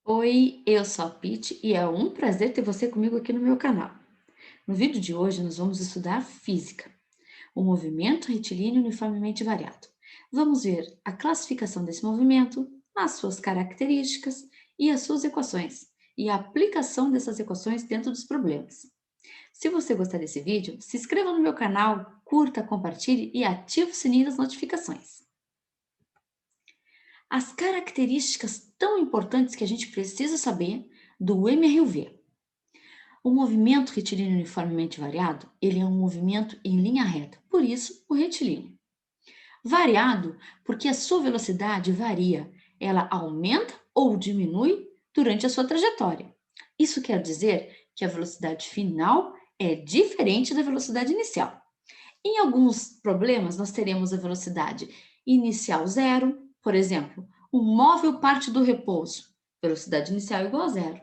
Oi, eu sou a Pitty e é um prazer ter você comigo aqui no meu canal. No vídeo de hoje nós vamos estudar física, o movimento retilíneo uniformemente variado. Vamos ver a classificação desse movimento, as suas características e as suas equações, e a aplicação dessas equações dentro dos problemas. Se você gostar desse vídeo, se inscreva no meu canal, curta, compartilhe e ative o sininho das notificações. As características tão importantes que a gente precisa saber do MRUV. O movimento retilíneo uniformemente variado, ele é um movimento em linha reta, por isso o retilíneo. Variado porque a sua velocidade varia, ela aumenta ou diminui durante a sua trajetória. Isso quer dizer que a velocidade final é diferente da velocidade inicial. Em alguns problemas, nós teremos a velocidade inicial zero, por exemplo, o móvel parte do repouso, velocidade inicial igual a zero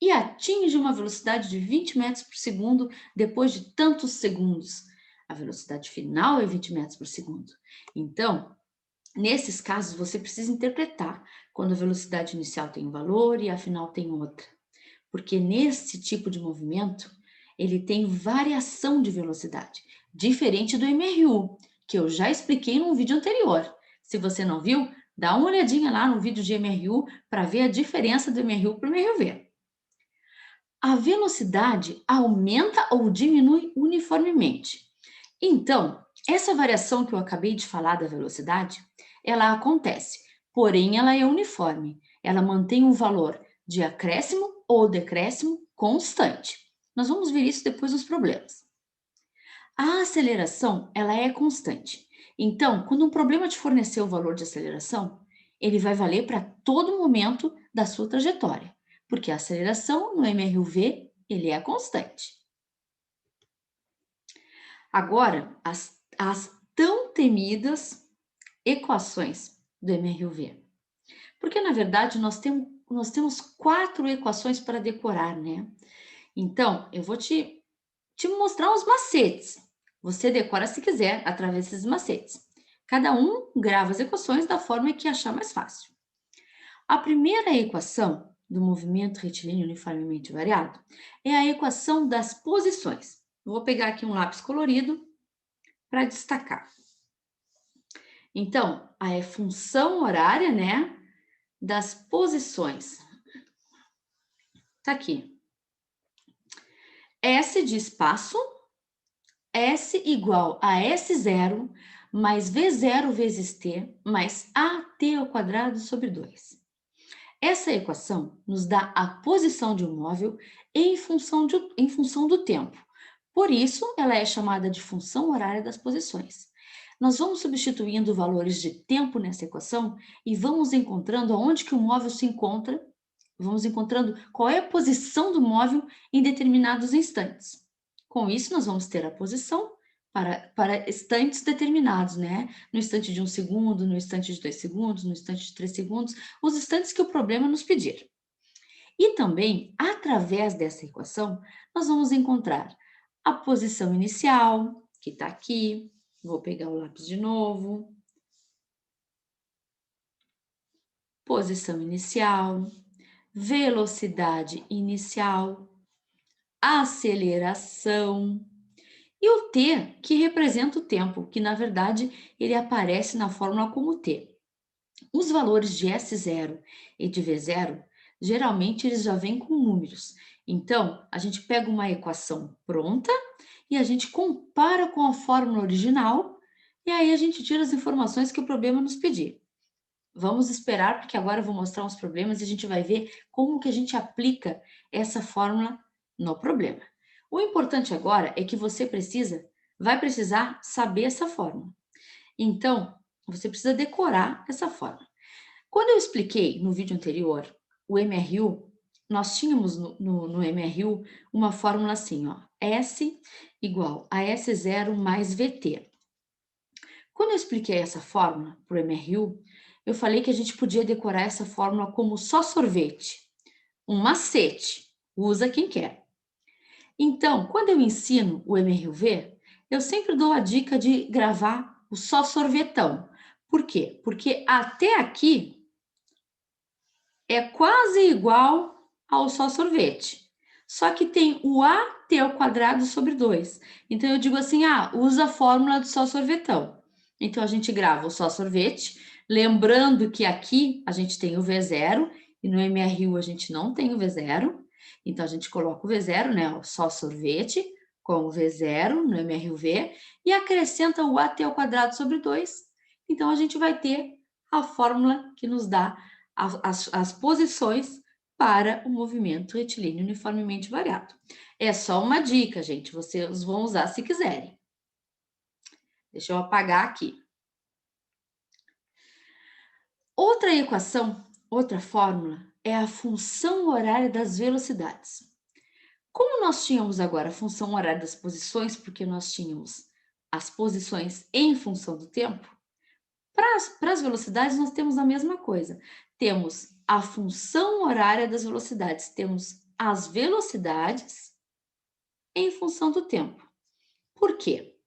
e atinge uma velocidade de 20 metros por segundo depois de tantos segundos. A velocidade final é 20 metros por segundo. Então, nesses casos, você precisa interpretar quando a velocidade inicial tem um valor e a final tem outra. Porque nesse tipo de movimento, ele tem variação de velocidade, diferente do MRU, que eu já expliquei num vídeo anterior. Se você não viu, dá uma olhadinha lá no vídeo de MRU para ver a diferença do MRU para o MRUV. A velocidade aumenta ou diminui uniformemente. Então, essa variação que eu acabei de falar da velocidade, ela acontece, porém ela é uniforme. Ela mantém um valor de acréscimo ou decréscimo constante. Nós vamos ver isso depois nos problemas. A aceleração, ela é constante. Então, quando um problema te fornecer o valor de aceleração, ele vai valer para todo momento da sua trajetória, porque a aceleração no MRUV, ele é constante. Agora, as tão temidas equações do MRUV. Porque, na verdade, nós temos 4 equações para decorar, né? Então, eu vou te mostrar uns macetes. Você decora se quiser através desses macetes. Cada um grava as equações da forma que achar mais fácil. A primeira equação do movimento retilíneo uniformemente variado é a equação das posições. Vou pegar aqui um lápis colorido para destacar. Então, a função horária, né, das posições. Tá aqui. S de espaço, S igual a S0 mais V0 vezes T mais AT ao quadrado sobre 2. Essa equação nos dá a posição de um móvel em função do tempo. Por isso, ela é chamada de função horária das posições. Nós vamos substituindo valores de tempo nessa equação e vamos encontrando aonde que o móvel se encontra, vamos encontrando qual é a posição do móvel em determinados instantes. Com isso, nós vamos ter a posição para instantes determinados, né? No instante de 1 segundo, no instante de 2 segundos, no instante de 3 segundos, os instantes que o problema nos pedir. E também, através dessa equação, nós vamos encontrar a posição inicial, que está aqui. Vou pegar o lápis de novo. Posição inicial, velocidade inicial, aceleração e o t, que representa o tempo, que na verdade ele aparece na fórmula como t. Os valores de S0 e de V0, geralmente eles já vêm com números. Então, a gente pega uma equação pronta e a gente compara com a fórmula original e aí a gente tira as informações que o problema nos pedir. Vamos esperar, porque agora eu vou mostrar uns problemas e a gente vai ver como que a gente aplica essa fórmula no problema. O importante agora é que você vai precisar saber essa fórmula. Então, você precisa decorar essa fórmula. Quando eu expliquei no vídeo anterior o MRU, nós tínhamos no MRU uma fórmula assim, ó, S igual a S0 mais VT. Quando eu expliquei essa fórmula para o MRU, eu falei que a gente podia decorar essa fórmula como só sorvete. Um macete, usa quem quer. Então, quando eu ensino o MRUV, eu sempre dou a dica de gravar o só sorvetão. Por quê? Porque até aqui é quase igual ao só sorvete. Só que tem o AT ao quadrado sobre 2. Então, eu digo assim, usa a fórmula do só sorvetão. Então, a gente grava o só sorvete, lembrando que aqui a gente tem o V0 e no MRU a gente não tem o V0. Então, a gente coloca o V0, né, o só sorvete, com o V0 no MRUV e acrescenta o AT ao quadrado sobre 2. Então, a gente vai ter a fórmula que nos dá as posições para o movimento retilíneo uniformemente variado. É só uma dica, gente, vocês vão usar se quiserem. Deixa eu apagar aqui. Outra equação, outra fórmula, é a função horária das velocidades. Como nós tínhamos agora a função horária das posições, porque nós tínhamos as posições em função do tempo, para as velocidades nós temos a mesma coisa. Temos a função horária das velocidades, temos as velocidades em função do tempo. Por quê?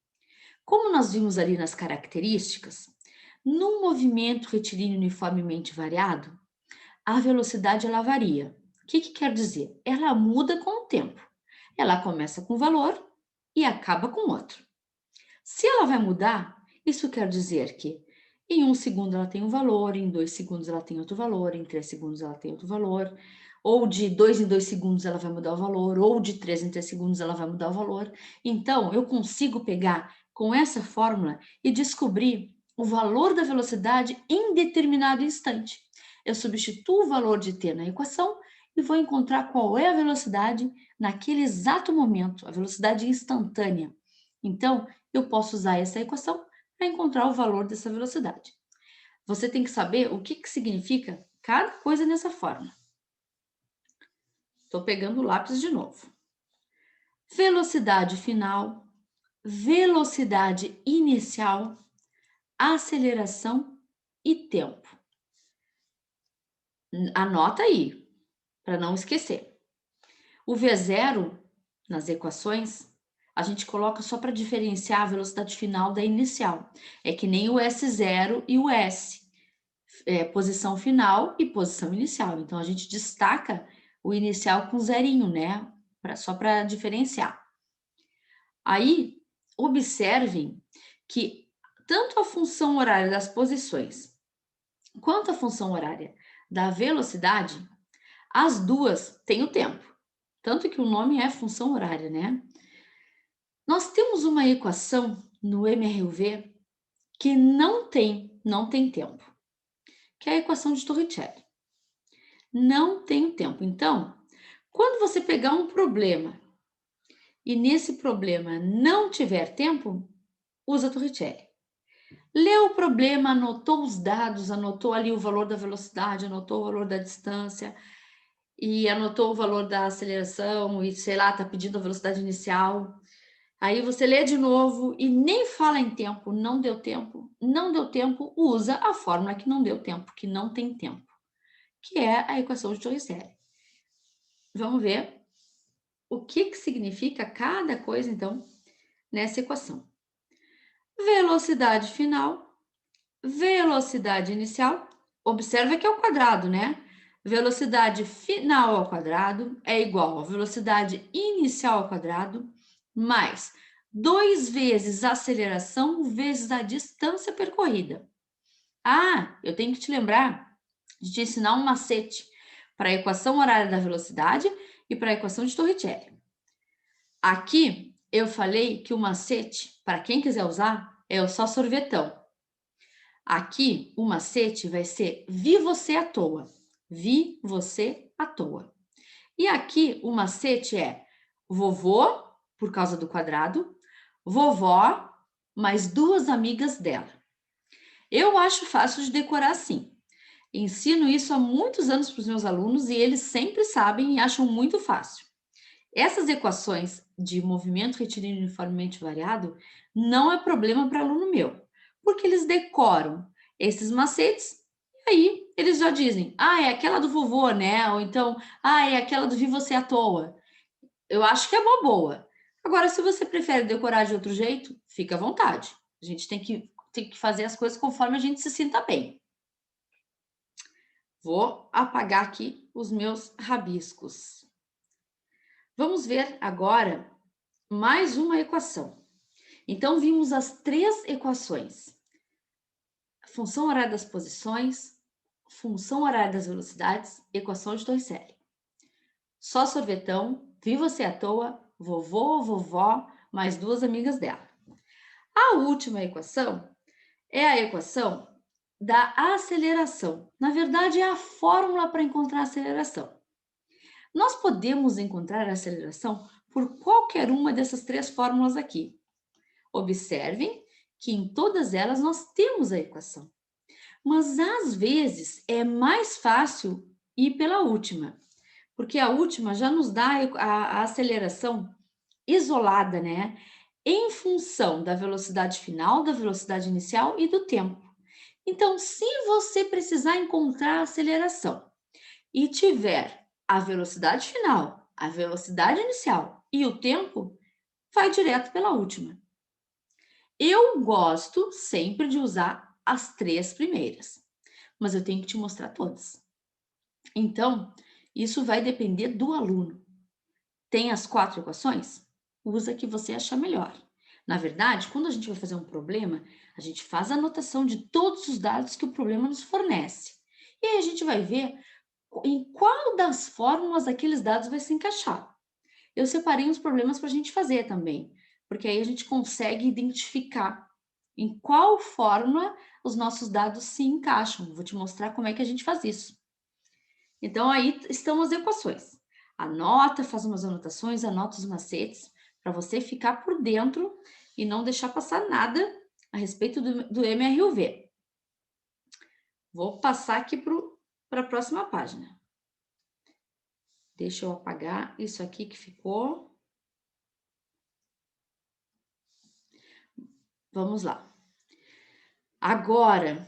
Como nós vimos ali nas características, num movimento retilíneo uniformemente variado, a velocidade ela varia. O que quer dizer? Ela muda com o tempo. Ela começa com um valor e acaba com outro. Se ela vai mudar, isso quer dizer que em 1 segundo ela tem um valor, em 2 segundos ela tem outro valor, em 3 segundos ela tem outro valor, ou de 2 em 2 segundos ela vai mudar o valor, ou de 3 em 3 segundos ela vai mudar o valor. Então, eu consigo pegar com essa fórmula e descobrir o valor da velocidade em determinado instante. Eu substituo o valor de t na equação e vou encontrar qual é a velocidade naquele exato momento, a velocidade instantânea. Então, eu posso usar essa equação para encontrar o valor dessa velocidade. Você tem que saber o que significa cada coisa nessa fórmula. Estou pegando o lápis de novo. Velocidade final, velocidade inicial, aceleração e tempo. Anota aí, para não esquecer. O V0 nas equações, a gente coloca só para diferenciar a velocidade final da inicial. É que nem o S0 e o S. Posição final e posição inicial. Então, a gente destaca o inicial com zerinho, né? Só para diferenciar. Aí, observem que tanto a função horária das posições quanto a função horária da velocidade, as duas têm o tempo. Tanto que o nome é função horária, né? Nós temos uma equação no MRUV que não tem tempo, que é a equação de Torricelli. Não tem tempo. Então, quando você pegar um problema e nesse problema não tiver tempo, usa Torricelli. Leu o problema, anotou os dados, anotou ali o valor da velocidade, anotou o valor da distância e anotou o valor da aceleração e, sei lá, tá pedindo a velocidade inicial. Aí você lê de novo e nem fala em tempo, não deu tempo, usa a fórmula que não deu tempo, que não tem tempo, que é a equação de Torricelli. Vamos ver o que significa cada coisa, então, nessa equação. Velocidade final, velocidade inicial, observa que é o quadrado, né? Velocidade final ao quadrado é igual a velocidade inicial ao quadrado, mais 2 vezes a aceleração vezes a distância percorrida. Eu tenho que te lembrar de te ensinar um macete para a equação horária da velocidade e para a equação de Torricelli. Aqui eu falei que o macete, para quem quiser usar, é o só sorvetão. Aqui o macete vai ser vi você à toa. Vi você à toa. E aqui o macete é vovô, por causa do quadrado, vovó, mais 2 amigas dela. Eu acho fácil de decorar assim. Ensino isso há muitos anos para os meus alunos e eles sempre sabem e acham muito fácil. Essas equações de movimento retilíneo uniformemente variado não é problema para aluno meu, porque eles decoram esses macetes e aí eles já dizem, é aquela do vovô, né? Ou então, é aquela do vi você à toa. Eu acho que é uma boa. Agora, se você prefere decorar de outro jeito, fica à vontade. A gente tem que fazer as coisas conforme a gente se sinta bem. Vou apagar aqui os meus rabiscos. Vamos ver agora mais uma equação. Então, vimos as três equações. Função horária das posições, função horária das velocidades, equação de Torricelli. Só sorvetão, vi você à toa, vovô ou vovó, mais duas amigas dela. A última equação é a equação da aceleração. Na verdade, é a fórmula para encontrar a aceleração. Nós podemos encontrar a aceleração por qualquer uma dessas três fórmulas aqui. Observem que em todas elas nós temos a equação. Mas às vezes é mais fácil ir pela última, porque a última já nos dá a aceleração isolada, né? Em função da velocidade final, da velocidade inicial e do tempo. Então, se você precisar encontrar a aceleração e tiver a velocidade final, a velocidade inicial e o tempo, vai direto pela última. Eu gosto sempre de usar as três primeiras, mas eu tenho que te mostrar todas. Então, isso vai depender do aluno. Tem as 4 equações? Usa a que você achar melhor. Na verdade, quando a gente vai fazer um problema, a gente faz a anotação de todos os dados que o problema nos fornece. E aí a gente vai ver em qual das fórmulas aqueles dados vai se encaixar. Eu separei uns problemas para a gente fazer também, porque aí a gente consegue identificar em qual fórmula os nossos dados se encaixam. Vou te mostrar como é que a gente faz isso. Então, aí estão as equações. Anota, faz umas anotações, anota os macetes, para você ficar por dentro e não deixar passar nada a respeito do MRUV. Vou passar aqui para a próxima página. Deixa eu apagar isso aqui que ficou. Vamos lá. Agora,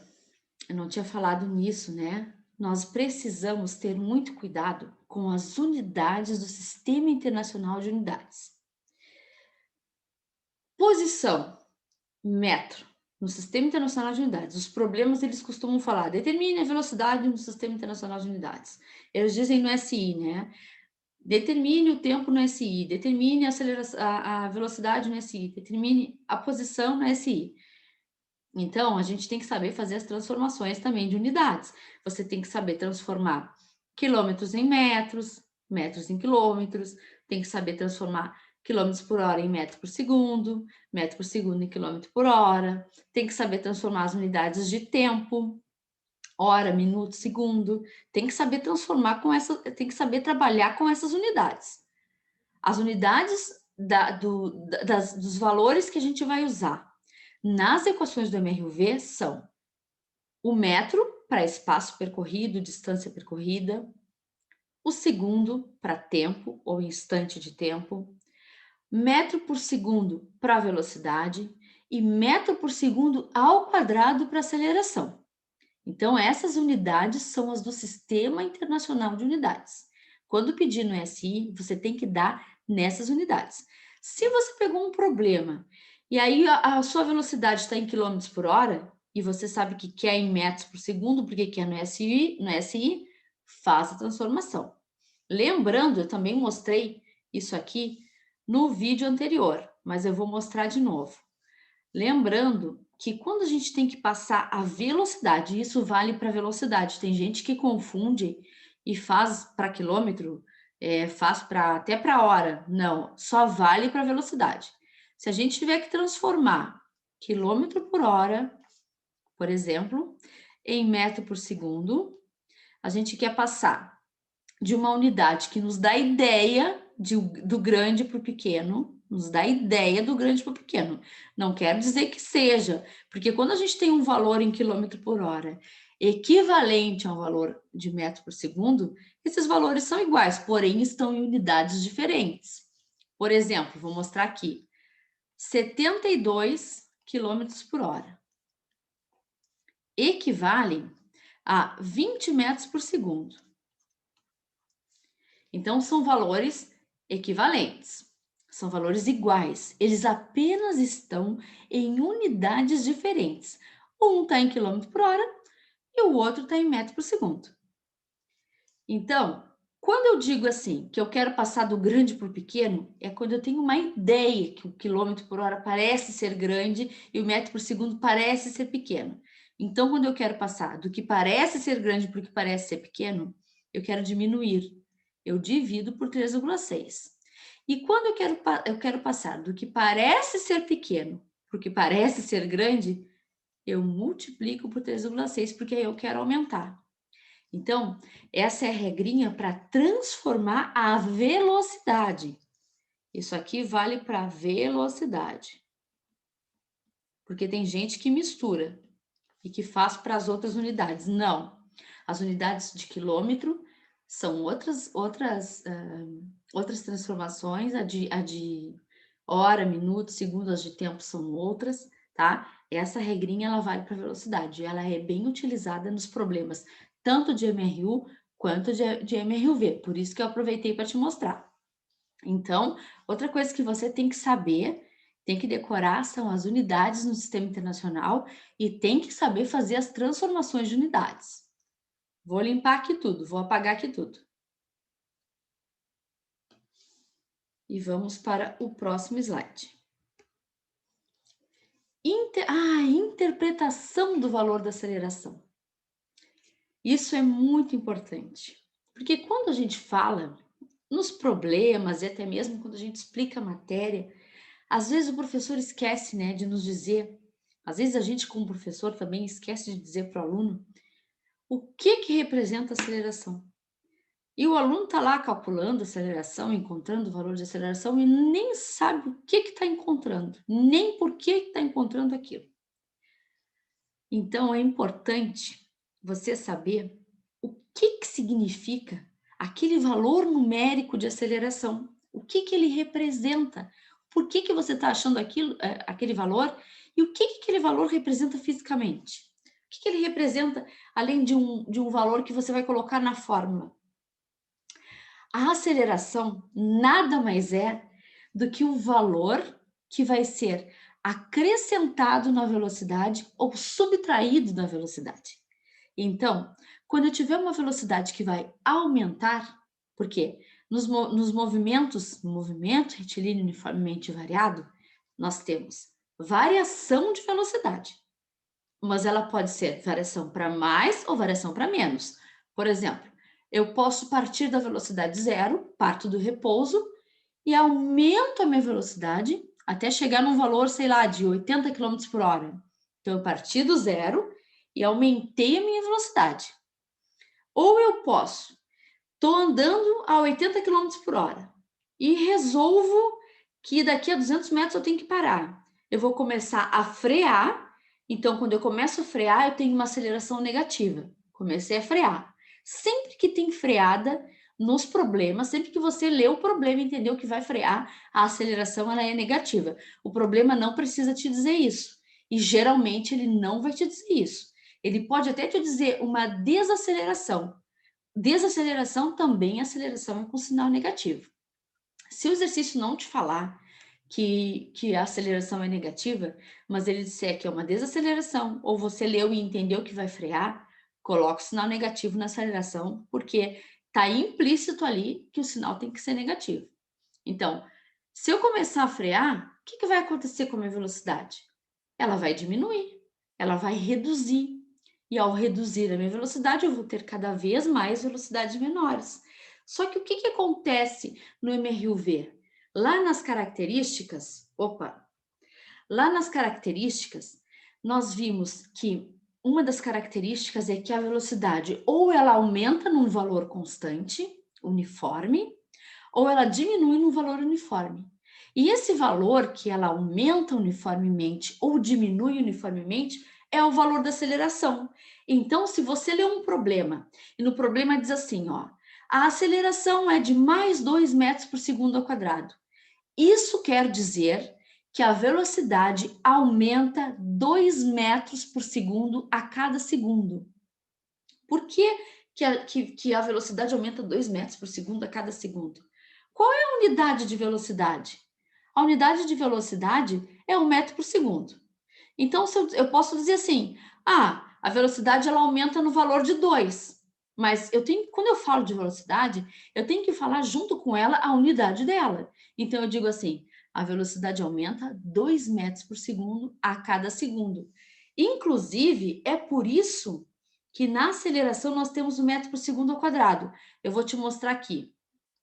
eu não tinha falado nisso, né? Nós precisamos ter muito cuidado com as unidades do Sistema Internacional de Unidades. Posição, metro, no Sistema Internacional de Unidades. Os problemas, eles costumam falar, determine a velocidade no Sistema Internacional de Unidades. Eles dizem no SI, né? Determine o tempo no SI, determine a velocidade no SI, determine a posição no SI. Então, a gente tem que saber fazer as transformações também de unidades. Você tem que saber transformar quilômetros em metros, metros em quilômetros, tem que saber transformar quilômetros por hora em metro por segundo em quilômetro por hora, tem que saber transformar as unidades de tempo, hora, minuto, segundo, tem que saber transformar com essa, tem que saber trabalhar com essas unidades. As unidades dos valores que a gente vai usar nas equações do MRUV são o metro para espaço percorrido, distância percorrida, o segundo para tempo ou instante de tempo, metro por segundo para velocidade e metro por segundo ao quadrado para aceleração. Então, essas unidades são as do Sistema Internacional de Unidades. Quando pedir no SI, você tem que dar nessas unidades. Se você pegou um problema e aí a sua velocidade está em quilômetros por hora e você sabe que quer em metros por segundo, porque quer no SI, faça a transformação. Lembrando, eu também mostrei isso aqui no vídeo anterior, mas eu vou mostrar de novo. Lembrando que quando a gente tem que passar a velocidade, isso vale para velocidade, tem gente que confunde e faz para quilômetro, faz até para hora. Não, só vale para velocidade. Se a gente tiver que transformar quilômetro por hora, por exemplo, em metro por segundo, a gente quer passar de uma unidade que nos dá ideia do grande para o pequeno, nos dá ideia do grande para o pequeno. Não quero dizer que seja, porque quando a gente tem um valor em quilômetro por hora equivalente a um valor de metro por segundo, esses valores são iguais, porém estão em unidades diferentes. Por exemplo, vou mostrar aqui, 72 quilômetros por hora equivale a 20 metros por segundo. Então, são valores equivalentes, são valores iguais, eles apenas estão em unidades diferentes. Um está em quilômetro por hora e o outro está em metro por segundo. Então, quando eu digo assim, que eu quero passar do grande para o pequeno, é quando eu tenho uma ideia que o quilômetro por hora parece ser grande e o metro por segundo parece ser pequeno. Então, quando eu quero passar do que parece ser grande para o que parece ser pequeno, eu quero diminuir. Eu divido por 3,6. E quando eu quero passar do que parece ser pequeno para o que parece ser grande, eu multiplico por 3,6, porque aí eu quero aumentar. Então, essa é a regrinha para transformar a velocidade. Isso aqui vale para velocidade. Porque tem gente que mistura e que faz para as outras unidades. Não. As unidades de quilômetro são outras transformações. A de hora, minuto, segundos de tempo são outras, tá? Essa regrinha ela vale para velocidade. Ela é bem utilizada nos problemas tanto de MRU quanto de MRUV. Por isso que eu aproveitei para te mostrar. Então, outra coisa que você tem que saber, tem que decorar, são as unidades no sistema internacional e tem que saber fazer as transformações de unidades. Vou limpar aqui tudo, vou apagar aqui tudo. E vamos para o próximo slide. Interpretação do valor da aceleração. Isso é muito importante, porque quando a gente fala nos problemas e até mesmo quando a gente explica a matéria, às vezes o professor esquece, né, de nos dizer, às vezes a gente como professor também esquece de dizer para o aluno o que representa a aceleração. E o aluno está lá calculando a aceleração, encontrando o valor de aceleração e nem sabe o que está encontrando, nem por que está encontrando aquilo. Então, é importante você saber o que significa aquele valor numérico de aceleração, o que ele representa, por que você está achando aquele valor e o que aquele valor representa fisicamente. O que ele representa, além de um valor que você vai colocar na fórmula. A aceleração nada mais é do que o valor que vai ser acrescentado na velocidade ou subtraído da velocidade. Então, quando eu tiver uma velocidade que vai aumentar, porque nos movimentos, no movimento retilíneo uniformemente variado, nós temos variação de velocidade, mas ela pode ser variação para mais ou variação para menos. Por exemplo, eu posso partir da velocidade zero, parto do repouso e aumento a minha velocidade até chegar num valor, sei lá, de 80 km por hora. Então, eu parti do zero e aumentei a minha velocidade. Ou eu posso, estou andando a 80 km por hora e resolvo que daqui a 200 metros eu tenho que parar. Eu vou começar a frear. Então, quando eu começo a frear, eu tenho uma aceleração negativa. Comecei a frear. Sempre que tem freada nos problemas, sempre que você lê o problema e entendeu que vai frear, a aceleração ela é negativa. O problema não precisa te dizer isso. E geralmente ele não vai te dizer isso. Ele pode até te dizer uma desaceleração. Desaceleração também, aceleração é com sinal negativo. Se o exercício não te falar que a aceleração é negativa, mas ele disser que é uma desaceleração, ou você leu e entendeu que vai frear, coloca o sinal negativo na aceleração, porque está implícito ali que o sinal tem que ser negativo. Então, se eu começar a frear, o que vai acontecer com a minha velocidade? Ela vai diminuir, ela vai reduzir. E ao reduzir a minha velocidade, eu vou ter cada vez mais velocidades menores. Só que o que acontece no MRUV? Lá nas características, nós vimos que uma das características é que a velocidade ou ela aumenta num valor constante, uniforme, ou ela diminui num valor uniforme. E esse valor que ela aumenta uniformemente ou diminui uniformemente é o valor da aceleração. Então, se você lê um problema e no problema diz assim, ó, a aceleração é de mais 2 metros por segundo ao quadrado. Isso quer dizer que a velocidade aumenta 2 metros por segundo a cada segundo. Por que a velocidade aumenta 2 metros por segundo a cada segundo? Qual é a unidade de velocidade? A unidade de velocidade é 1 metro por segundo. Então, eu posso dizer assim, a velocidade ela aumenta no valor de 2, Mas quando eu falo de velocidade, eu tenho que falar junto com ela a unidade dela. Então, eu digo assim, a velocidade aumenta 2 metros por segundo a cada segundo. Inclusive, é por isso que na aceleração nós temos o metro por segundo ao quadrado. Eu vou te mostrar aqui.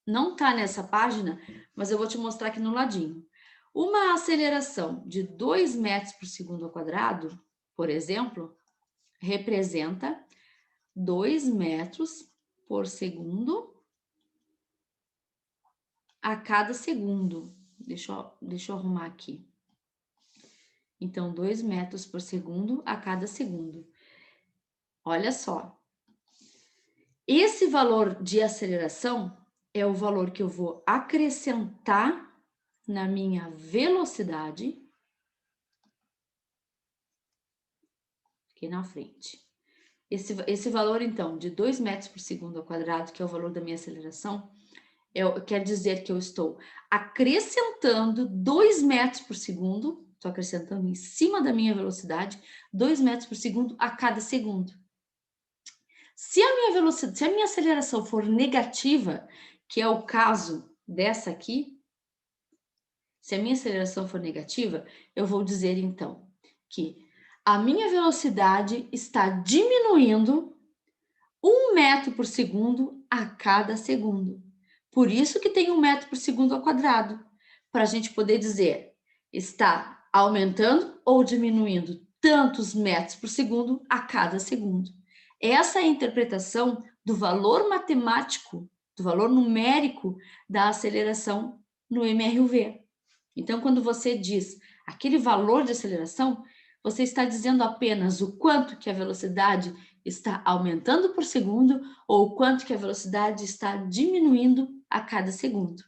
Não está nessa página, mas eu vou te mostrar aqui no ladinho. Uma aceleração de 2 metros por segundo ao quadrado, por exemplo, representa 2 metros por segundo a cada segundo. Deixa eu arrumar aqui. Então, 2 metros por segundo a cada segundo. Olha só. Esse valor de aceleração é o valor que eu vou acrescentar na minha velocidade aqui na frente. Esse valor, então, de 2 metros por segundo ao quadrado, que é o valor da minha aceleração, quer dizer que eu estou acrescentando 2 metros por segundo, estou acrescentando em cima da minha velocidade, 2 metros por segundo a cada segundo. Se a minha aceleração for negativa, que é o caso dessa aqui, se a minha aceleração for negativa, eu vou dizer, então, que a minha velocidade está diminuindo 1 metro por segundo a cada segundo. Por isso que tem 1 metro por segundo ao quadrado, para a gente poder dizer, está aumentando ou diminuindo tantos metros por segundo a cada segundo. Essa é a interpretação do valor matemático, do valor numérico da aceleração no MRUV. Então, quando você diz aquele valor de aceleração, você está dizendo apenas o quanto que a velocidade está aumentando por segundo ou o quanto que a velocidade está diminuindo a cada segundo.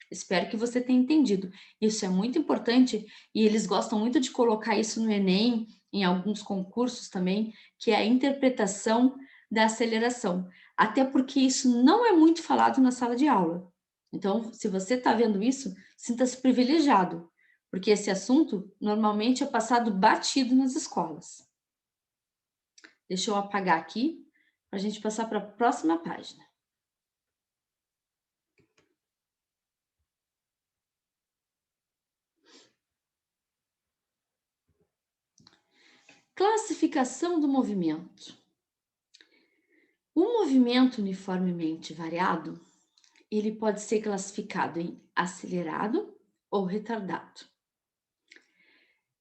Espero que você tenha entendido. Isso é muito importante e eles gostam muito de colocar isso no Enem, em alguns concursos também, que é a interpretação da aceleração. Até porque isso não é muito falado na sala de aula. Então, se você está vendo isso, sinta-se privilegiado, porque esse assunto normalmente é passado batido nas escolas. Deixa eu apagar aqui, para a gente passar para a próxima página. Classificação do movimento. O movimento uniformemente variado, ele pode ser classificado em acelerado ou retardado.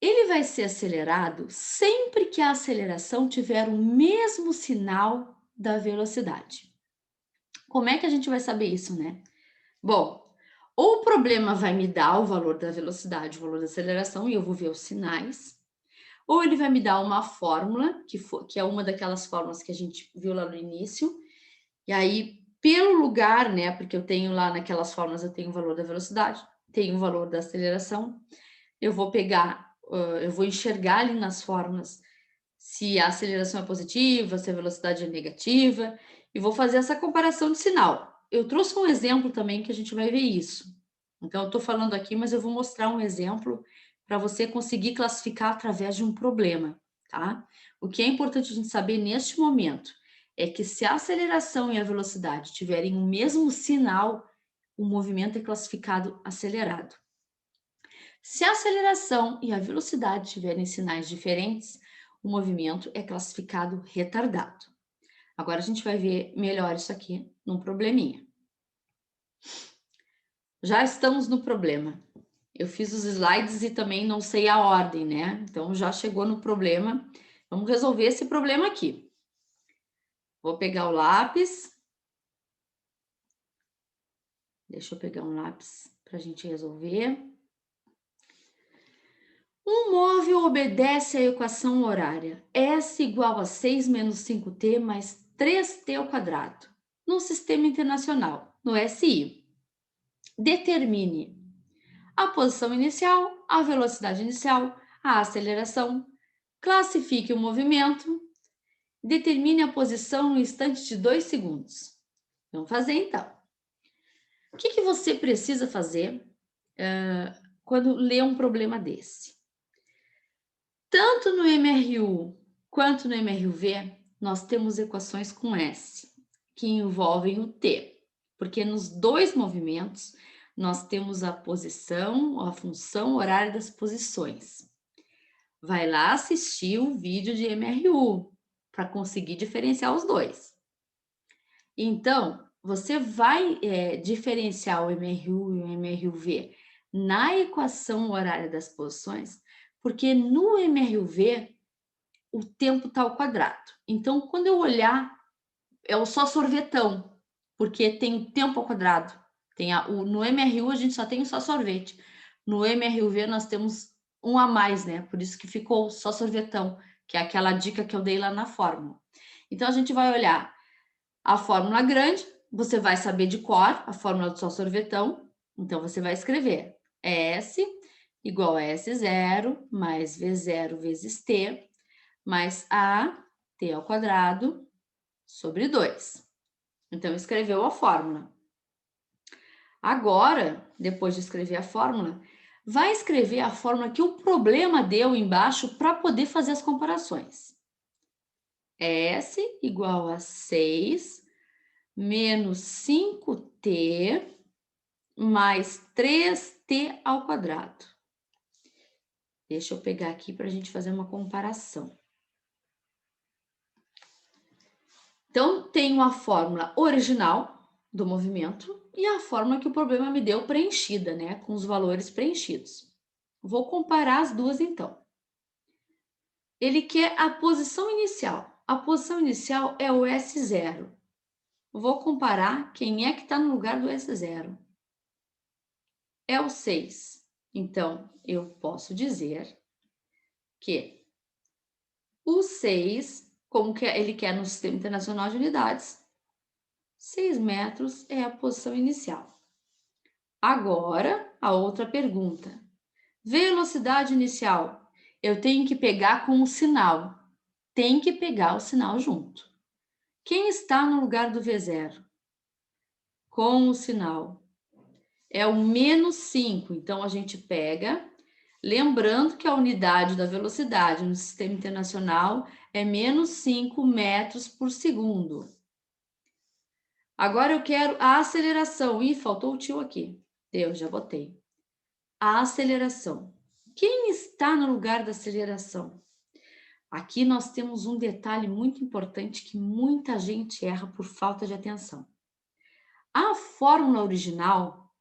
Ele vai ser acelerado sempre que a aceleração tiver o mesmo sinal da velocidade. Como é que a gente vai saber isso, né? Bom, ou o problema vai me dar o valor da velocidade, o valor da aceleração, e eu vou ver os sinais, ou ele vai me dar uma fórmula, que é uma daquelas fórmulas que a gente viu lá no início, e aí, pelo lugar, né, porque eu tenho lá naquelas fórmulas, eu tenho o valor da velocidade, tenho o valor da aceleração, eu vou pegar, eu vou enxergar ali nas fórmulas se a aceleração é positiva, se a velocidade é negativa, e vou fazer essa comparação de sinal. Eu trouxe um exemplo também que a gente vai ver isso. Então, eu estou falando aqui, mas eu vou mostrar um exemplo para você conseguir classificar através de um problema, tá? O que é importante a gente saber neste momento é que se a aceleração e a velocidade tiverem o mesmo sinal, o movimento é classificado acelerado. Se a aceleração e a velocidade tiverem sinais diferentes, o movimento é classificado retardado. Agora a gente vai ver melhor isso aqui num probleminha. Já estamos no problema. Eu fiz os slides e também não sei a ordem, né? Então já chegou no problema. Vamos resolver esse problema aqui. Vou pegar o lápis. Deixa eu pegar um lápis para a gente resolver. Um móvel obedece à equação horária S igual a 6 menos 5t mais 3t ao quadrado, no sistema internacional, no SI. Determine a posição inicial, a velocidade inicial, a aceleração, classifique o movimento, determine a posição no instante de 2 segundos. Vamos fazer então. O que você precisa fazer quando lê um problema desse? Tanto no MRU quanto no MRUV, nós temos equações com S. que envolvem o t, porque nos dois movimentos nós temos a posição, a função horária das posições. Vai lá assistir o vídeo de MRU para conseguir diferenciar os dois. Então, você vai diferenciar o MRU e o MRUV na equação horária das posições, porque no MRUV o tempo está ao quadrado. Então, quando eu olhar, é só sorvetão, porque tem o tempo ao quadrado. No MRU a gente só tem só sorvete. No MRUV nós temos um a mais, né? Por isso que ficou só sorvetão, que é aquela dica que eu dei lá na fórmula. Então, a gente vai olhar a fórmula grande, você vai saber de cor a fórmula do só sorvetão. Então, você vai escrever S igual a S0 mais V0 vezes T mais A, T ao quadrado, sobre 2. Então, escreveu a fórmula. Agora, depois de escrever a fórmula, vai escrever a fórmula que o problema deu embaixo para poder fazer as comparações. S igual a 6 menos 5t mais 3t ao quadrado. Deixa eu pegar aqui para a gente fazer uma comparação. Então, tenho a fórmula original do movimento e a fórmula que o problema me deu preenchida, né? Com os valores preenchidos. Vou comparar as duas, então. Ele quer a posição inicial. A posição inicial é o S0. Vou comparar quem é que está no lugar do S0. É o 6. Então, eu posso dizer que o 6, como que ele quer no Sistema Internacional de Unidades, 6 metros é a posição inicial. Agora, a outra pergunta. Velocidade inicial. Eu tenho que pegar com o sinal. Tem que pegar o sinal junto. Quem está no lugar do V0? Com o sinal. É o menos 5. Então, a gente pega. Lembrando que a unidade da velocidade no Sistema Internacional é menos 5 metros por segundo. Agora eu quero a aceleração. Ih, faltou o tio aqui. Eu já botei. A aceleração. Quem está no lugar da aceleração? Aqui nós temos um detalhe muito importante que muita gente erra por falta de atenção. A fórmula original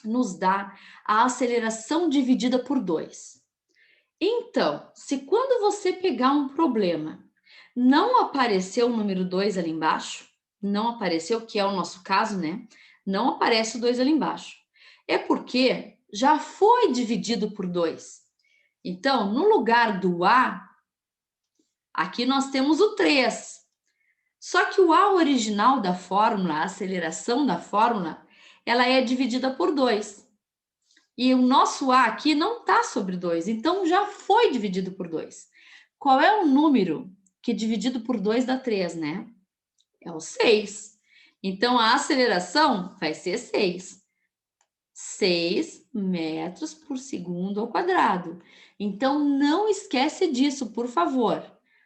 nos dá a aceleração dividida por 2. Então, se quando você pegar um problema, não apareceu o número 2 ali embaixo, não apareceu, que é o nosso caso, né? Não aparece o 2 ali embaixo. É porque já foi dividido por 2. Então, no lugar do A, aqui nós temos o 3. Só que o A original da fórmula, a aceleração da fórmula, ela é dividida por 2. E o nosso A aqui não está sobre 2, então já foi dividido por 2. Qual é o número que dividido por 2 dá 3, né? É o 6. Então, a aceleração vai ser 6. 6 metros por segundo ao quadrado. Então, não esquece disso, por favor.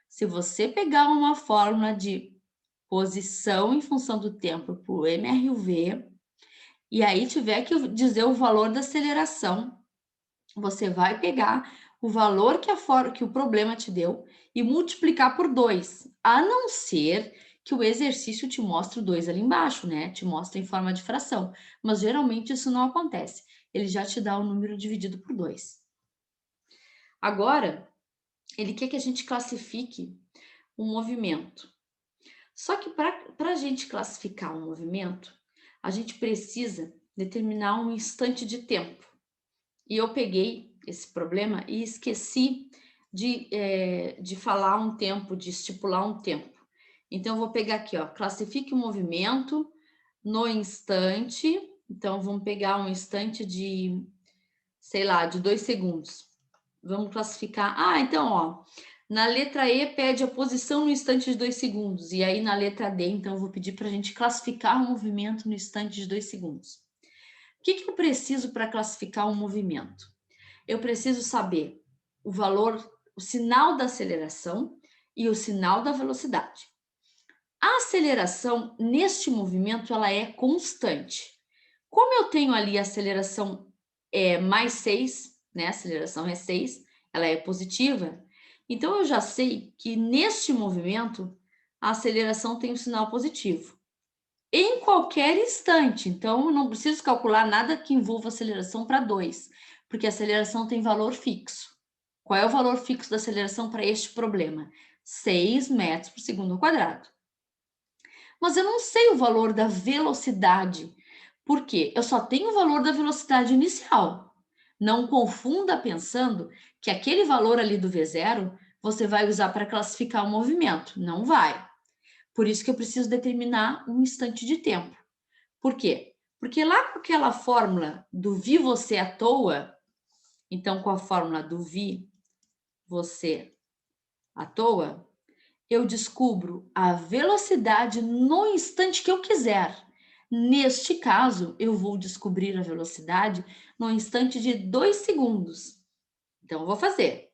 Se você pegar uma fórmula de posição em função do tempo para o MRUV, e aí tiver que dizer o valor da aceleração, você vai pegar o valor que o problema te deu e multiplicar por 2, a não ser que o exercício te mostre o 2 ali embaixo, né? Te mostra em forma de fração. Mas geralmente isso não acontece. Ele já te dá o número dividido por 2. Agora, ele quer que a gente classifique um movimento. Só que para a gente classificar um movimento, a gente precisa determinar um instante de tempo. E eu peguei esse problema e esqueci de falar um tempo, de estipular um tempo. Então, eu vou pegar aqui, ó, classifique o movimento no instante. Então, vamos pegar um instante de, sei lá, de 2 segundos. Vamos classificar. Ah, então, ó, na letra E pede a posição no instante de 2 segundos. E aí, na letra D, então, eu vou pedir para a gente classificar o movimento no instante de 2 segundos. O que eu preciso para classificar um movimento? Eu preciso saber o valor, o sinal da aceleração e o sinal da velocidade. A aceleração neste movimento ela é constante. Como eu tenho ali a aceleração mais 6, né? A aceleração é 6, ela é positiva. Então eu já sei que neste movimento a aceleração tem um sinal positivo. Em qualquer instante, então eu não preciso calcular nada que envolva aceleração para 2, porque a aceleração tem valor fixo. Qual é o valor fixo da aceleração para este problema? 6 metros por segundo ao quadrado. Mas eu não sei o valor da velocidade. Por quê? Eu só tenho o valor da velocidade inicial. Não confunda pensando que aquele valor ali do V0 você vai usar para classificar o movimento. Não vai. Por isso que eu preciso determinar um instante de tempo. Por quê? Porque lá com aquela fórmula do vi você à toa, então com a fórmula do vi você à toa, eu descubro a velocidade no instante que eu quiser. Neste caso, eu vou descobrir a velocidade no instante de 2 segundos. Então, eu vou fazer.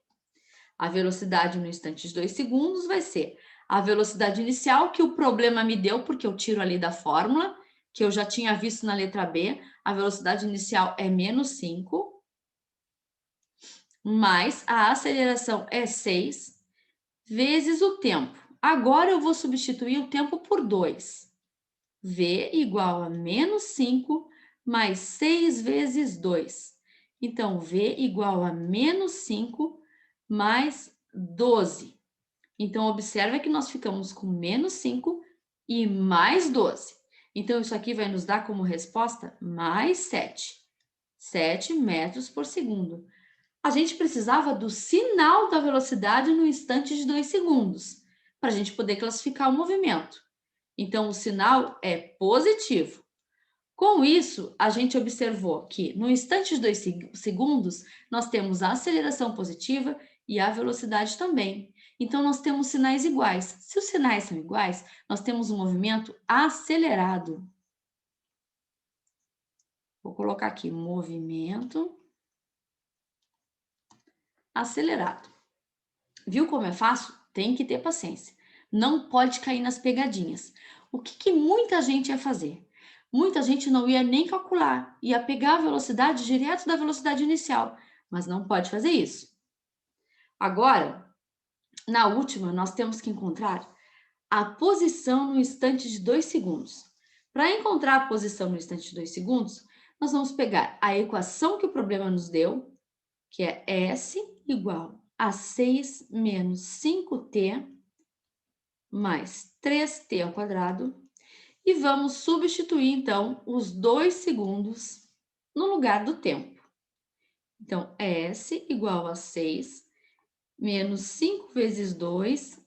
A velocidade no instante de 2 segundos vai ser a velocidade inicial que o problema me deu, porque eu tiro ali da fórmula, que eu já tinha visto na letra B. A velocidade inicial é menos 5, mais a aceleração é 6, vezes o tempo. Agora eu vou substituir o tempo por 2. V igual a menos 5 mais 6 vezes 2. Então, V igual a menos 5 mais 12. Então, observa que nós ficamos com menos 5 e mais 12. Então, isso aqui vai nos dar como resposta mais 7. 7 metros por segundo. A gente precisava do sinal da velocidade no instante de 2 segundos, para a gente poder classificar o movimento. Então, o sinal é positivo. Com isso, a gente observou que no instante de 2 segundos, nós temos a aceleração positiva e a velocidade também. Então, nós temos sinais iguais. Se os sinais são iguais, nós temos um movimento acelerado. Vou colocar aqui, movimento acelerado. Viu como é fácil? Tem que ter paciência. Não pode cair nas pegadinhas. O que muita gente ia fazer? Muita gente não ia nem calcular, ia pegar a velocidade direto da velocidade inicial, mas não pode fazer isso. Agora, na última, nós temos que encontrar a posição no instante de 2 segundos. Para encontrar a posição no instante de 2 segundos, nós vamos pegar a equação que o problema nos deu, que é S igual a 6 menos 5t mais 3t ao quadrado, e vamos substituir, então, os 2 segundos no lugar do tempo. Então, S igual a 6 menos 5 vezes 2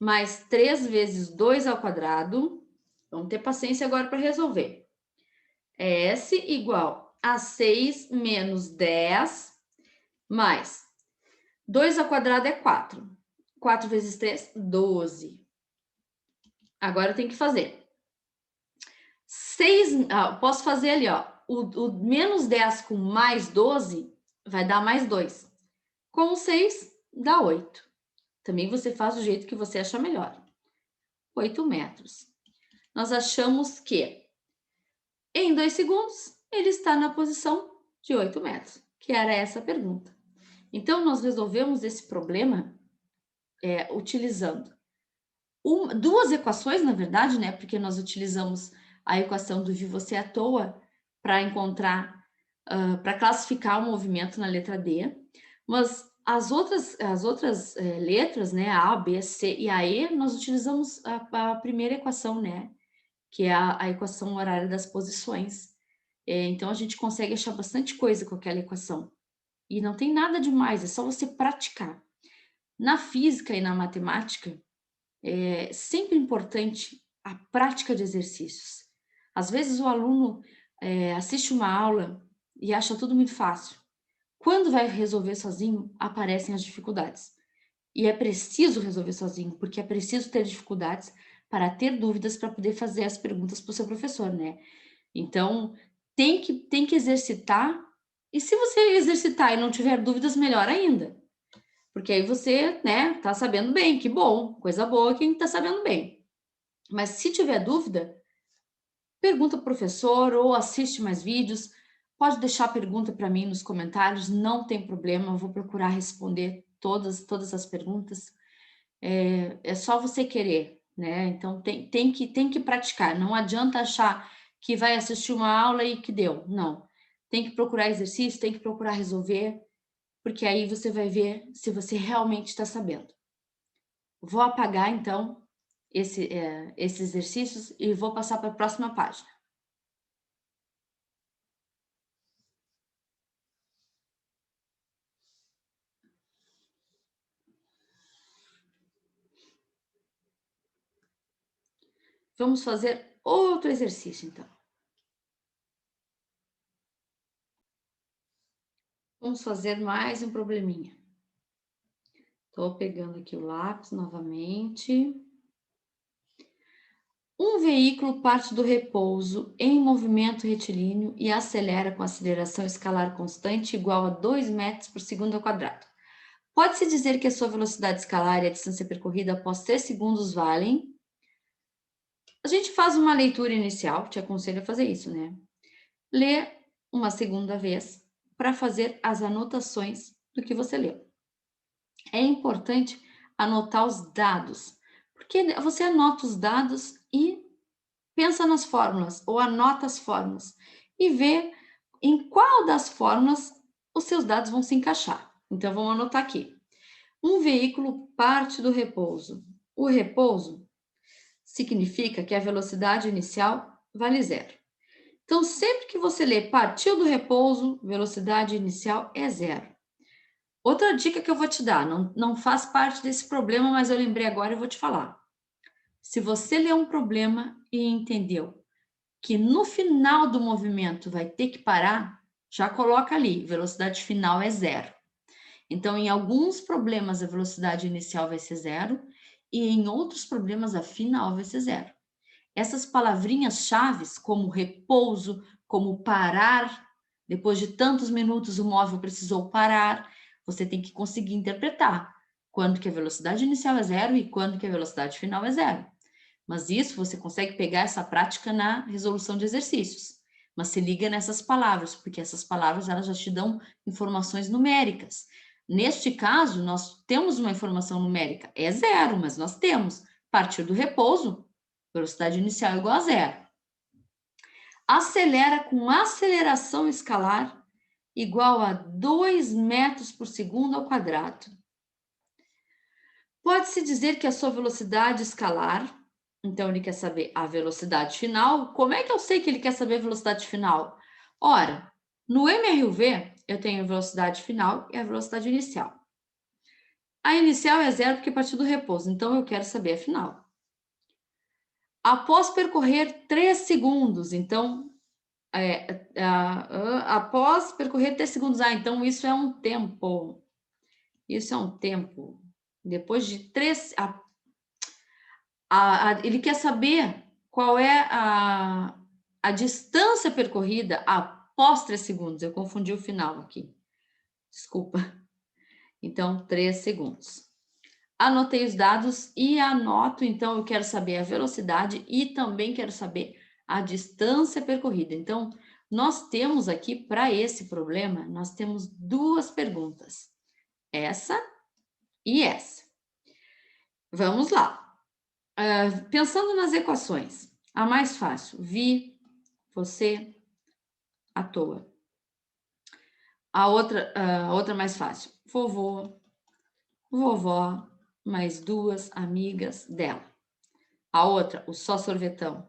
mais 3 vezes 2 ao quadrado. Vamos ter paciência agora para resolver. S igual a 6 menos 10 mais 2 ao quadrado é 4. 4 vezes 3, 12. Agora eu tenho que fazer 6, posso fazer ali, ó, o menos 10 com mais 12 vai dar mais 2. Com 6 dá 8. Também você faz do jeito que você achar melhor. 8 metros. Nós achamos que em 2 segundos ele está na posição de 8 metros, que era essa a pergunta. Então, nós resolvemos esse problema utilizando duas equações, na verdade, né? Porque nós utilizamos a equação do vi você à toa para encontrar, para classificar o movimento na letra D, mas as outras letras, né? A, B, C e a E, nós utilizamos a primeira equação, né? Que é a equação horária das posições. Então, a gente consegue achar bastante coisa com aquela equação. E não tem nada demais, é só você praticar. Na física e na matemática, é sempre importante a prática de exercícios. Às vezes o aluno assiste uma aula e acha tudo muito fácil. Quando vai resolver sozinho, aparecem as dificuldades. E é preciso resolver sozinho, porque é preciso ter dificuldades para ter dúvidas para poder fazer as perguntas para o seu professor, né? Então, tem que exercitar. E se você exercitar e não tiver dúvidas, melhor ainda. Porque aí você, né, tá sabendo bem, que bom, coisa boa quem tá sabendo bem. Mas se tiver dúvida, pergunta para o professor ou assiste mais vídeos. Pode deixar a pergunta para mim nos comentários, não tem problema, eu vou procurar responder todas as perguntas. É só você querer, né? Então tem que praticar. Não adianta achar que vai assistir uma aula e que deu. Não. Tem que procurar exercício, tem que procurar resolver, porque aí você vai ver se você realmente está sabendo. Vou apagar, então, esses exercícios e vou passar para a próxima página. Vamos fazer outro exercício, então. Vamos fazer mais um probleminha. Estou pegando aqui o lápis novamente. Um veículo parte do repouso em movimento retilíneo e acelera com aceleração escalar constante igual a 2 metros por segundo ao quadrado. Pode-se dizer que a sua velocidade escalar e a distância percorrida após 3 segundos valem. A gente faz uma leitura inicial, te aconselho a fazer isso, né? Lê uma segunda vez para fazer as anotações do que você leu. É importante anotar os dados, porque você anota os dados e pensa nas fórmulas, ou anota as fórmulas, e vê em qual das fórmulas os seus dados vão se encaixar. Então, vamos anotar aqui. Um veículo parte do repouso. O repouso significa que a velocidade inicial vale zero. Então, sempre que você lê partiu do repouso, velocidade inicial é zero. Outra dica que eu vou te dar, não faz parte desse problema, mas eu lembrei agora e vou te falar. Se você lê um problema e entendeu que no final do movimento vai ter que parar, já coloca ali, velocidade final é zero. Então, em alguns problemas a velocidade inicial vai ser zero e em outros problemas a final vai ser zero. Essas palavrinhas-chave, como repouso, como parar, depois de tantos minutos o móvel precisou parar, você tem que conseguir interpretar quando que a velocidade inicial é zero e quando que a velocidade final é zero. Mas isso você consegue pegar essa prática na resolução de exercícios. Mas se liga nessas palavras, porque essas palavras elas já te dão informações numéricas. Neste caso, nós temos uma informação numérica, é zero, mas nós temos. Partir do repouso, velocidade inicial igual a zero. Acelera com aceleração escalar igual a 2 metros por segundo ao quadrado. Pode-se dizer que a sua velocidade escalar, então ele quer saber a velocidade final. Como é que eu sei que ele quer saber a velocidade final? Ora, no MRUV eu tenho a velocidade final e a velocidade inicial. A inicial é zero porque partiu do repouso, então eu quero saber a final. Após percorrer 3 segundos, então, após percorrer 3 segundos, então isso é um tempo. Isso é um tempo. Depois de 3, ele quer saber qual é a distância percorrida após 3 segundos. Eu confundi o final aqui. Desculpa. Então, 3 segundos. Anotei os dados e anoto, então, eu quero saber a velocidade e também quero saber a distância percorrida. Então, nós temos aqui, para esse problema, nós temos duas perguntas. Essa e essa. Vamos lá. Pensando nas equações, a mais fácil, vi, você, à toa. A outra mais fácil, vovô, vovó, mais duas amigas dela. A outra, o só sorvetão,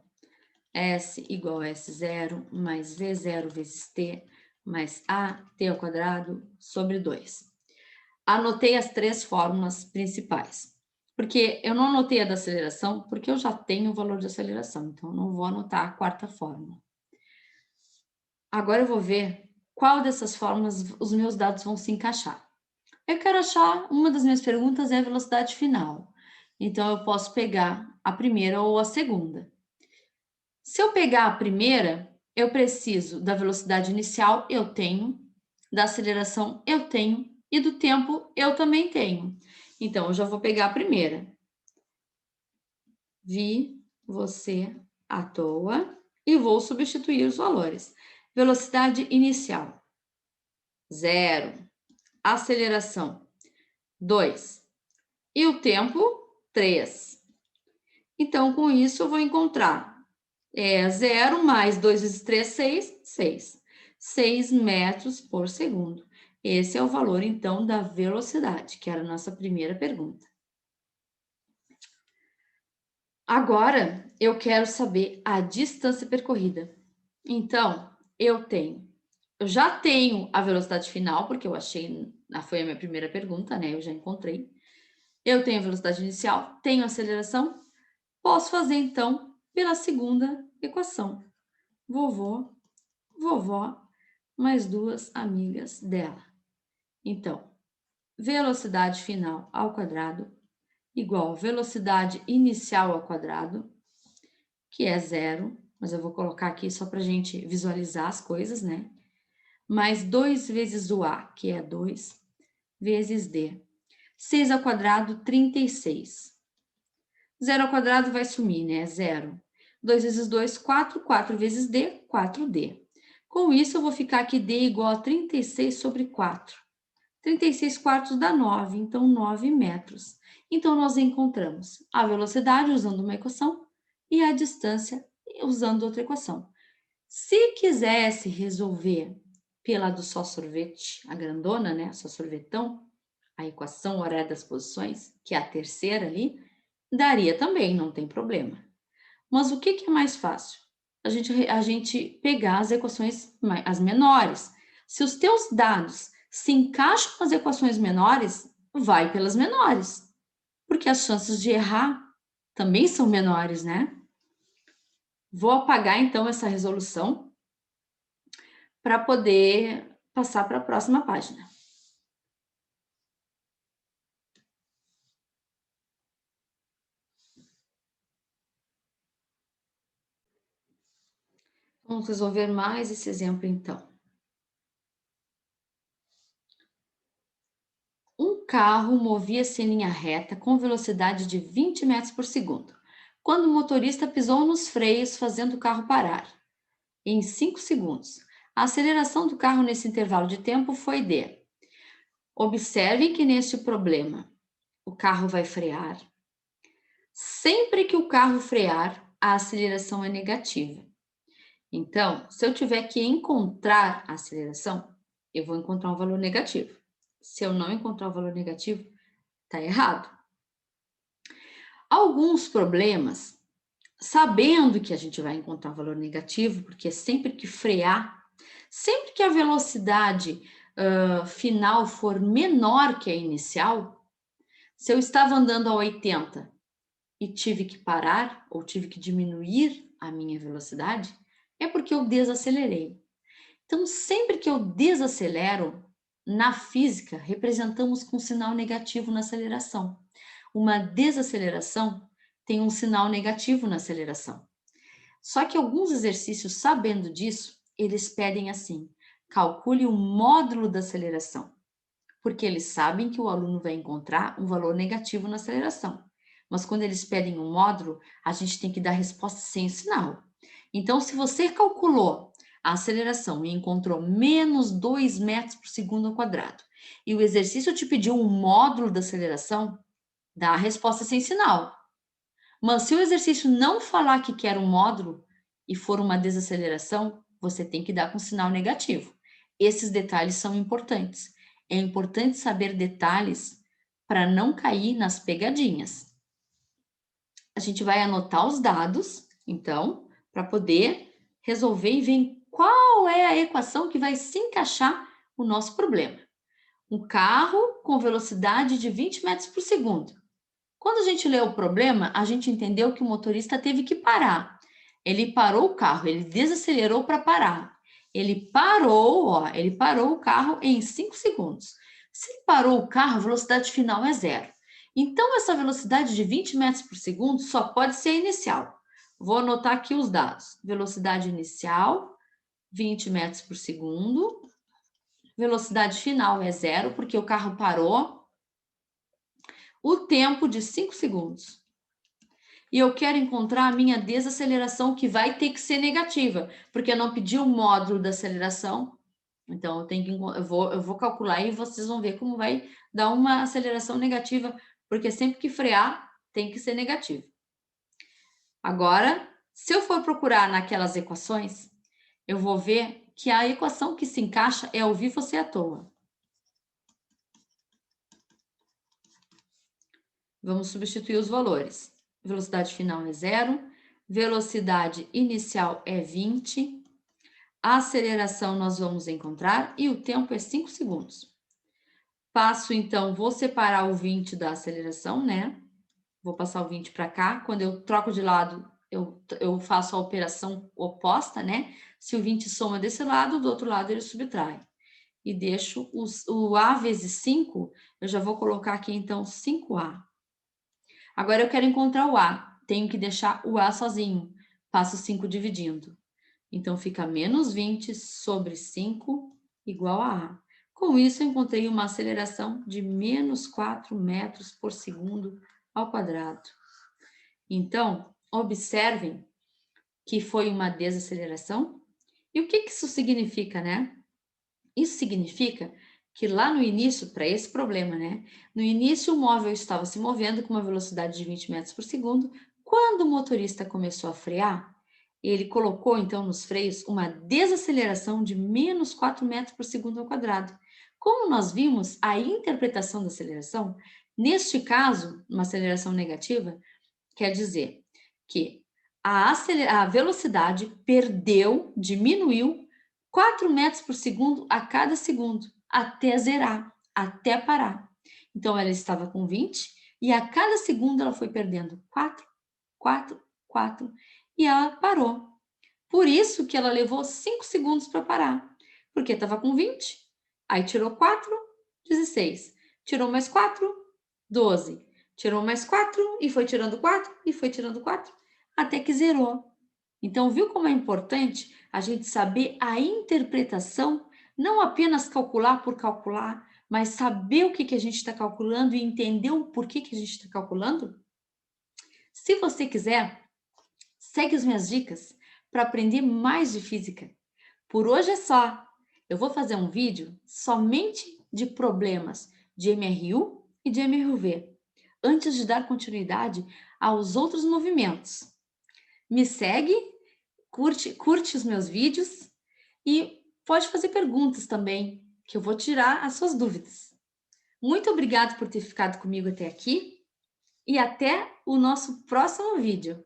S igual a S0 mais V0 vezes T mais AT ao quadrado sobre 2. Anotei as 3 fórmulas principais. Porque eu não anotei a da aceleração, porque eu já tenho o valor de aceleração, então eu não vou anotar a quarta fórmula. Agora eu vou ver qual dessas fórmulas os meus dados vão se encaixar. Eu quero achar, uma das minhas perguntas é a velocidade final. Então eu posso pegar a primeira ou a segunda. Se eu pegar a primeira, eu preciso da velocidade inicial, eu tenho, da aceleração, eu tenho, e do tempo, eu também tenho. Então, eu já vou pegar a primeira. Vi, você à toa e vou substituir os valores. Velocidade inicial, 0. Aceleração, 2. E o tempo, 3. Então, com isso, eu vou encontrar 0 mais 2 vezes 3, 6, 6. 6 metros por segundo. Esse é o valor, então, da velocidade, que era a nossa primeira pergunta. Agora, eu quero saber a distância percorrida. Então, eu já tenho a velocidade final, porque eu achei, foi a minha primeira pergunta, né? Eu já encontrei. Eu tenho a velocidade inicial, tenho a aceleração. Posso fazer, então, pela segunda equação. Vovô, vovó, mais duas amigas dela. Então, velocidade final ao quadrado igual velocidade inicial ao quadrado, que é 0, mas eu vou colocar aqui só para a gente visualizar as coisas, né? Mais 2 vezes o A, que é 2, vezes D. 6 ao quadrado, 36. 0 ao quadrado vai sumir, né? 0. 2 vezes 2, 4. 4 vezes D, 4D. Com isso, eu vou ficar aqui D igual a 36 sobre 4. 36 quartos dá 9, então 9 metros. Então, nós encontramos a velocidade usando uma equação e a distância usando outra equação. Se quisesse resolver pela do só sorvete, a grandona, né, só sorvetão, a equação horária das posições, que é a terceira ali, daria também, não tem problema. Mas o que é mais fácil? A gente pegar as equações as menores. Se os teus dados se encaixam nas equações menores, vai pelas menores. Porque as chances de errar também são menores, né? Vou apagar, então, essa resolução para poder passar para a próxima página. Vamos resolver mais esse exemplo, então. Um carro movia-se em linha reta com velocidade de 20 metros por segundo, quando o motorista pisou nos freios, fazendo o carro parar. Em 5 segundos. A aceleração do carro nesse intervalo de tempo foi de... Observe que neste problema, o carro vai frear. Sempre que o carro frear, a aceleração é negativa. Então, se eu tiver que encontrar a aceleração, eu vou encontrar um valor negativo. Se eu não encontrar o valor negativo, está errado. Alguns problemas, sabendo que a gente vai encontrar um valor negativo, porque sempre que frear, sempre que a velocidade final for menor que a inicial, se eu estava andando a 80 e tive que parar, ou tive que diminuir a minha velocidade, é porque eu desacelerei. Então, sempre que eu desacelero, na física, representamos com sinal negativo na aceleração. Uma desaceleração tem um sinal negativo na aceleração. Só que alguns exercícios, sabendo disso, eles pedem assim: calcule o módulo da aceleração, porque eles sabem que o aluno vai encontrar um valor negativo na aceleração. Mas quando eles pedem um módulo, a gente tem que dar resposta sem sinal. Então, se você calculou a aceleração e encontrou menos 2 metros por segundo ao quadrado, e o exercício te pediu um módulo da aceleração, dá a resposta sem sinal. Mas se o exercício não falar que quer um módulo e for uma desaceleração, você tem que dar com sinal negativo. Esses detalhes são importantes. É importante saber detalhes para não cair nas pegadinhas. A gente vai anotar os dados, então, para poder resolver e ver qual é a equação que vai se encaixar no nosso problema. Um carro com velocidade de 20 metros por segundo. Quando a gente leu o problema, a gente entendeu que o motorista teve que parar. Ele parou o carro, ele desacelerou para parar. Ele parou o carro em 5 segundos. Se ele parou o carro, a velocidade final é 0. Então, essa velocidade de 20 metros por segundo só pode ser a inicial. Vou anotar aqui os dados. Velocidade inicial, 20 metros por segundo. Velocidade final é 0, porque o carro parou. O tempo de 5 segundos. e eu quero encontrar a minha desaceleração, que vai ter que ser negativa, porque eu não pedi o módulo da aceleração. Então, eu vou calcular e vocês vão ver como vai dar uma aceleração negativa, porque sempre que frear, tem que ser negativo. Agora, se eu for procurar naquelas equações, eu vou ver que a equação que se encaixa é ouvir você à toa. Vamos substituir os valores. Velocidade final é 0, velocidade inicial é 20, a aceleração nós vamos encontrar e o tempo é 5 segundos. Passo, então, vou separar o 20 da aceleração, né? Vou passar o 20 para cá. Quando eu troco de lado, eu faço a operação oposta, né? Se o 20 soma desse lado, do outro lado ele subtrai. E deixo o A vezes 5, eu já vou colocar aqui, então, 5A. Agora eu quero encontrar o A. Tenho que deixar o A sozinho. Passo 5 dividindo. Então, fica menos 20 sobre 5 igual a A. Com isso, eu encontrei uma aceleração de menos 4 metros por segundo ao quadrado. Então, observem que foi uma desaceleração. E o que isso significa, né? Isso significa que lá no início, para esse problema, né? No início, o móvel estava se movendo com uma velocidade de 20 metros por segundo. Quando o motorista começou a frear, ele colocou, então, nos freios uma desaceleração de menos 4 metros por segundo ao quadrado. Como nós vimos, a interpretação da aceleração, neste caso, uma aceleração negativa, quer dizer que a velocidade diminuiu 4 metros por segundo a cada segundo, até zerar, até parar. Então, ela estava com 20 e a cada segundo ela foi perdendo 4, 4, 4 e ela parou. Por isso que ela levou 5 segundos para parar, porque estava com 20, aí tirou 4, 16, tirou mais 4, 12, tirou mais 4 e foi tirando 4 e foi tirando 4, até que zerou. Então, viu como é importante a gente saber a interpretação, não apenas calcular por calcular, mas saber o que a gente está calculando e entender o porquê que a gente está calculando? Se você quiser, segue as minhas dicas para aprender mais de física. Por hoje é só. Eu vou fazer um vídeo somente de problemas de MRU e de MRV, antes de dar continuidade aos outros movimentos. Me segue, curte os meus vídeos e pode fazer perguntas também, que eu vou tirar as suas dúvidas. Muito obrigada por ter ficado comigo até aqui e até o nosso próximo vídeo.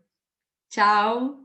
Tchau!